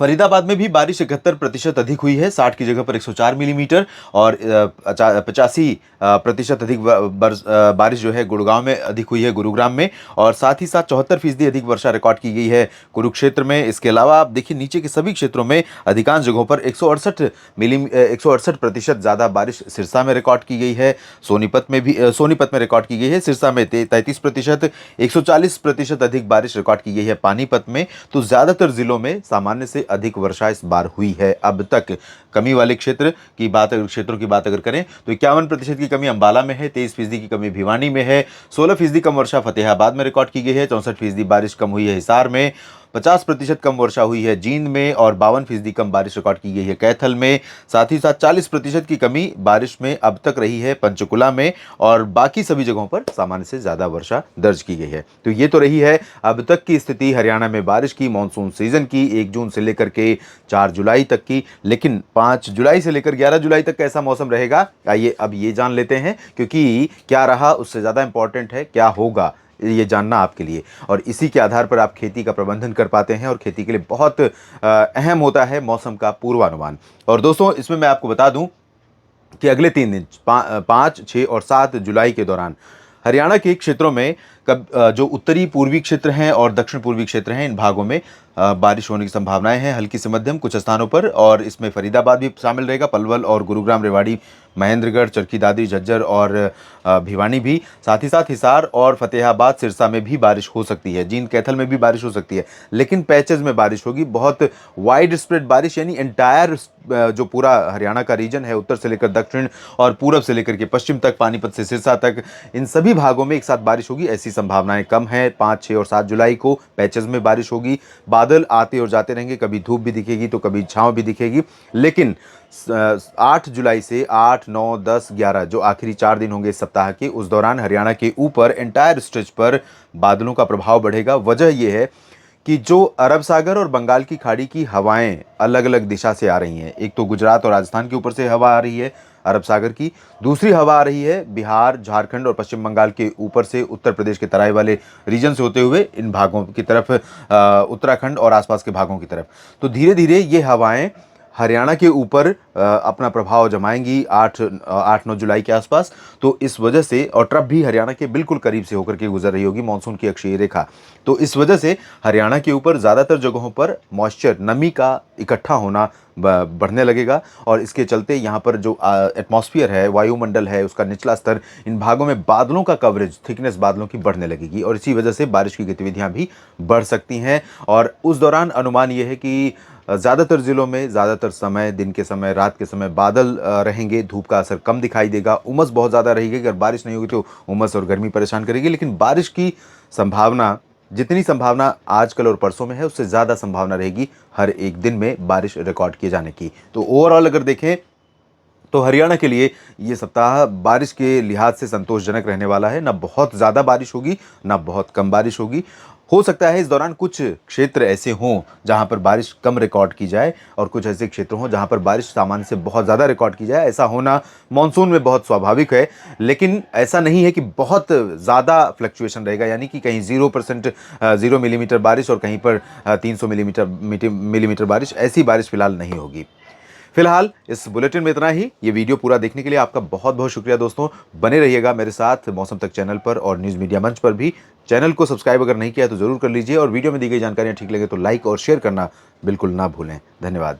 फरीदाबाद में भी बारिश 71% अधिक हुई है, 60 की जगह पर 104 मिलीमीटर। और 85% अधिक बारिश जो है गुड़गांव में अधिक हुई है, गुरुग्राम में। और साथ ही साथ 74% अधिक वर्षा रिकॉर्ड की गई है कुरुक्षेत्र में। इसके अलावा आप देखिए नीचे के सभी क्षेत्रों में अधिकांश जगहों पर 168% ज़्यादा बारिश सिरसा में रिकॉर्ड की गई है। सोनीपत में रिकॉर्ड की गई है। सिरसा में 33%, 140% अधिक बारिश रिकॉर्ड की गई है पानीपत में। तो ज़्यादातर जिलों में सामान्य से अधिक वर्षा इस बार हुई है अब तक। कमी वाले क्षेत्रों की बात अगर करें तो 51% की कमी अंबाला में है, 23% की कमी भिवानी में है, 16% कम वर्षा फतेहाबाद में रिकॉर्ड की गई है, 64% बारिश कम हुई है हिसार में, 50% कम वर्षा हुई है जींद में और 52% कम बारिश रिकॉर्ड की गई है कैथल में। साथ ही साथ 40% की कमी बारिश में अब तक रही है पंचकुला में। और बाकी सभी जगहों पर सामान्य से ज़्यादा वर्षा दर्ज की गई है। तो ये तो रही है अब तक की स्थिति हरियाणा में बारिश की, मानसून सीजन की, 1 जून से लेकर के 4 जुलाई तक की। लेकिन 5 जुलाई से लेकर 11 जुलाई तक कैसा मौसम रहेगा, आइए अब ये जान लेते हैं। क्योंकि क्या रहा उससे ज़्यादा इंपॉर्टेंट है क्या होगा, ये जानना आपके लिए। और इसी के आधार पर आप खेती का प्रबंधन कर पाते हैं। और खेती के लिए बहुत अहम होता है मौसम का पूर्वानुमान। और दोस्तों इसमें मैं आपको बता दूं कि अगले 3 दिन 5, 6 और 7 जुलाई के दौरान हरियाणा के क्षेत्रों में जो उत्तरी पूर्वी क्षेत्र हैं और दक्षिण पूर्वी क्षेत्र हैं, इन भागों में बारिश होने की संभावनाएं हैं, हल्की से मध्यम कुछ स्थानों पर। और इसमें फरीदाबाद भी शामिल रहेगा, पलवल और गुरुग्राम, रेवाड़ी, महेंद्रगढ़, चरखी दादरी, झज्जर और भिवानी भी। साथ ही साथ हिसार और फतेहाबाद, सिरसा में भी बारिश हो सकती है, जींद, कैथल में भी बारिश हो सकती है। लेकिन पैचेज में बारिश होगी, बहुत वाइड स्प्रेड बारिश, यानी एंटायर जो पूरा हरियाणा का रीजन है, उत्तर से लेकर दक्षिण और पूरब से लेकर के पश्चिम तक, पानीपत से सिरसा तक, इन सभी भागों में एक साथ बारिश होगी। ऐसी संभावनाएं कम है। 5, 6 और 7 जुलाई को पैचेज में बारिश होगी। बादल आते और जाते रहेंगे, कभी धूप भी दिखेगी तो कभी छांव भी दिखेगी। लेकिन 8 जुलाई से 8, 9, 10, 11 जो आखिरी 4 दिन होंगे इस सप्ताह के, उस दौरान हरियाणा के ऊपर एंटायर स्ट्रेच पर बादलों का प्रभाव बढ़ेगा। वजह यह है कि जो अरब सागर और बंगाल की खाड़ी की हवाएं अलग अलग दिशा से आ रही हैं। एक तो गुजरात और राजस्थान के ऊपर से हवा आ रही है अरब सागर की, दूसरी हवा आ रही है बिहार, झारखंड और पश्चिम बंगाल के ऊपर से, उत्तर प्रदेश के तराई वाले रीजन से होते हुए इन भागों की तरफ, उत्तराखंड और आसपास के भागों की तरफ। तो धीरे धीरे ये हवाएं हरियाणा के ऊपर अपना प्रभाव जमाएंगी 8-9 जुलाई के आसपास। तो इस वजह से, और ट्रफ भी हरियाणा के बिल्कुल करीब से होकर के गुजर रही होगी, मानसून की अक्षीय रेखा। तो इस वजह से हरियाणा के ऊपर ज़्यादातर जगहों पर मॉइस्चर, नमी का इकट्ठा होना बढ़ने लगेगा। और इसके चलते यहाँ पर जो एटमॉस्फेयर है, वायुमंडल है, उसका निचला स्तर, इन भागों में बादलों का कवरेज, थिकनेस बादलों की बढ़ने लगेगी। और इसी वजह से बारिश की गतिविधियाँ भी बढ़ सकती हैं। और उस दौरान अनुमान ये है कि ज़्यादातर ज़िलों में ज़्यादातर समय, दिन के समय, रात के समय बादल रहेंगे, धूप का असर कम दिखाई देगा, उमस बहुत ज़्यादा रहेगी। अगर बारिश नहीं होगी तो उमस और गर्मी परेशान करेगी। लेकिन बारिश की संभावना, जितनी संभावना आजकल और परसों में है, उससे ज़्यादा संभावना रहेगी हर एक दिन में बारिश रिकॉर्ड किए जाने की। तो ओवरऑल अगर देखें तो हरियाणा के लिए ये सप्ताह बारिश के लिहाज से संतोषजनक रहने वाला है। ना बहुत ज़्यादा बारिश होगी, ना बहुत कम बारिश होगी। हो सकता है इस दौरान कुछ क्षेत्र ऐसे हों जहां पर बारिश कम रिकॉर्ड की जाए, और कुछ ऐसे क्षेत्र हों जहां पर बारिश सामान्य से बहुत ज़्यादा रिकॉर्ड की जाए। ऐसा होना मानसून में बहुत स्वाभाविक है। लेकिन ऐसा नहीं है कि बहुत ज़्यादा फ्लक्चुएशन रहेगा, यानी कि कहीं 0%, 0 मिलीमीटर बारिश और कहीं पर 300 मिलीमीटर बारिश, ऐसी बारिश फिलहाल नहीं होगी। फिलहाल इस बुलेटिन में इतना ही। ये वीडियो पूरा देखने के लिए आपका बहुत बहुत शुक्रिया दोस्तों। बने रहिएगा मेरे साथ मौसम तक चैनल पर और न्यूज़ मीडिया मंच पर भी। चैनल को सब्सक्राइब अगर नहीं किया तो ज़रूर कर लीजिए, और वीडियो में दी गई जानकारियाँ ठीक लगे तो लाइक और शेयर करना बिल्कुल ना भूलें। धन्यवाद।